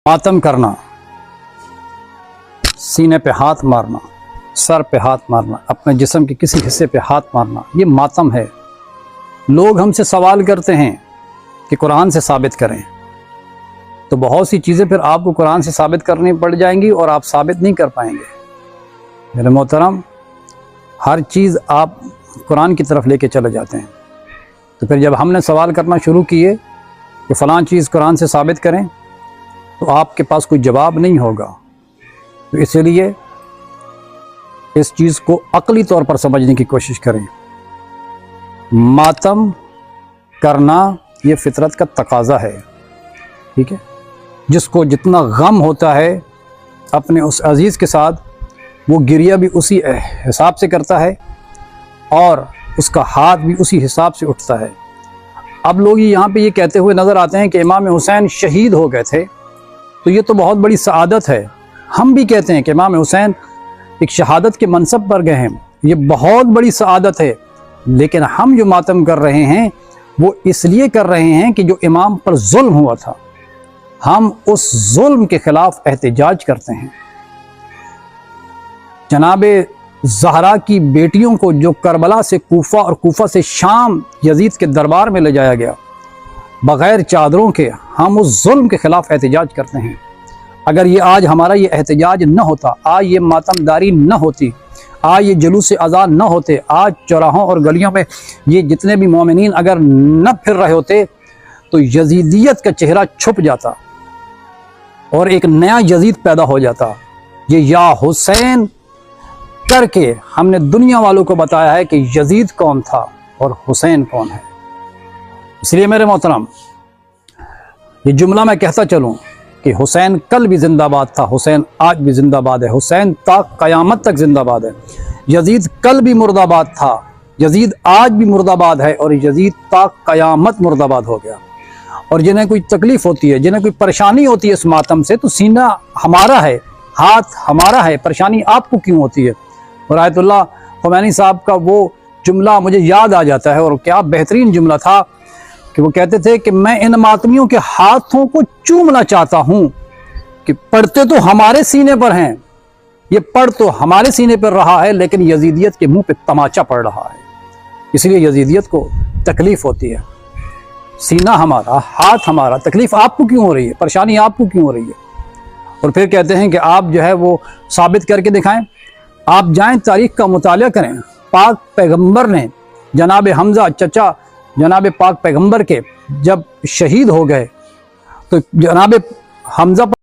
मातम करना, सीने पे हाथ मारना, सर पे हाथ मारना, अपने जिस्म के किसी हिस्से पे हाथ मारना, ये मातम है। लोग हमसे सवाल करते हैं कि कुरान से साबित करें, तो बहुत सी चीज़ें फिर आपको कुरान से साबित करनी पड़ जाएंगी और आप साबित नहीं कर पाएंगे। मेरे मोहतरम, हर चीज़ आप कुरान की तरफ लेके चले जाते हैं, तो फिर जब हमने सवाल करना शुरू किए कि फ़लाँ चीज़ कुरान से साबित करें, तो आपके पास कोई जवाब नहीं होगा। तो इसलिए इस चीज़ को अक़ली तौर पर समझने की कोशिश करें। मातम करना ये फितरत का तकाज़ा है, ठीक है। जिसको जितना गम होता है अपने उस अज़ीज़ के साथ, वो गिरिया भी उसी हिसाब से करता है और उसका हाथ भी उसी हिसाब से उठता है। अब लोग यहाँ पे ये कहते हुए नज़र आते हैं कि इमाम हुसैन शहीद हो गए थे, तो ये तो बहुत बड़ी सआदत है। हम भी कहते हैं कि इमाम हुसैन एक शहादत के मनसब पर गए हैं, ये बहुत बड़ी सआदत है। लेकिन हम जो मातम कर रहे हैं वो इसलिए कर रहे हैं कि जो इमाम पर जुल्म हुआ था, हम उस जुल्म के खिलाफ एहतजाज करते हैं। जनाबे ज़हरा की बेटियों को जो करबला से कूफा और कूफा से शाम यजीद के दरबार में ले जाया गया बग़ैर चादरों के, हम उस जुल्म के ख़िलाफ़ एहतजाज करते हैं। अगर ये आज हमारा ये एहतजाज न होता, आज ये मातमदारी न होती, आज ये जुलूस अज़ान न होते, आज चौराहों और गलियों में ये जितने भी मोमिनीन अगर न फिर रहे होते, तो यजीदियत का चेहरा छुप जाता और एक नया यजीद पैदा हो जाता। ये या हुसैन करके हमने दुनिया वालों को बताया है कि यजीद कौन था और हुसैन कौन है। इसलिए मेरे मोहतरम, ये जुमला मैं कहता चलूँ कि हुसैन कल भी जिंदाबाद था, हुसैन आज भी जिंदाबाद है, हुसैन ता क़यामत तक जिंदाबाद है। यजीद कल भी मुर्दाबाद था, यजीद आज भी मुर्दाबाद है और यजीद ता क़यामत मुर्दाबाद हो गया। और जिन्हें कोई तकलीफ़ होती है, जिन्हें कोई परेशानी होती है इस मातम से, तो सीना हमारा है, हाथ हमारा है, परेशानी आपको क्यों होती है। और आयतुल्लाह ख़ुमैनी साहब का वो जुमला मुझे याद आ जाता है, और क्या बेहतरीन जुमला था कि वो कहते थे कि मैं इन मातमियों के हाथों को चूमना चाहता हूँ कि पढ़ते तो हमारे सीने पर हैं, ये पढ़ तो हमारे सीने पर रहा है, लेकिन यजीदियत के मुंह पे तमाचा पड़ रहा है। इसलिए यजीदियत को तकलीफ़ होती है। सीना हमारा, हाथ हमारा, तकलीफ़ आपको क्यों हो रही है, परेशानी आपको क्यों हो रही है। और फिर कहते हैं कि आप जो है वो साबित करके दिखाएं। आप जाएं, तारीख़ का मुताला करें। पाक पैगम्बर ने जनाब हमज़ा चचा जनाब पाक पैगम्बर के जब शहीद हो गए, तो जनाब हमज़ा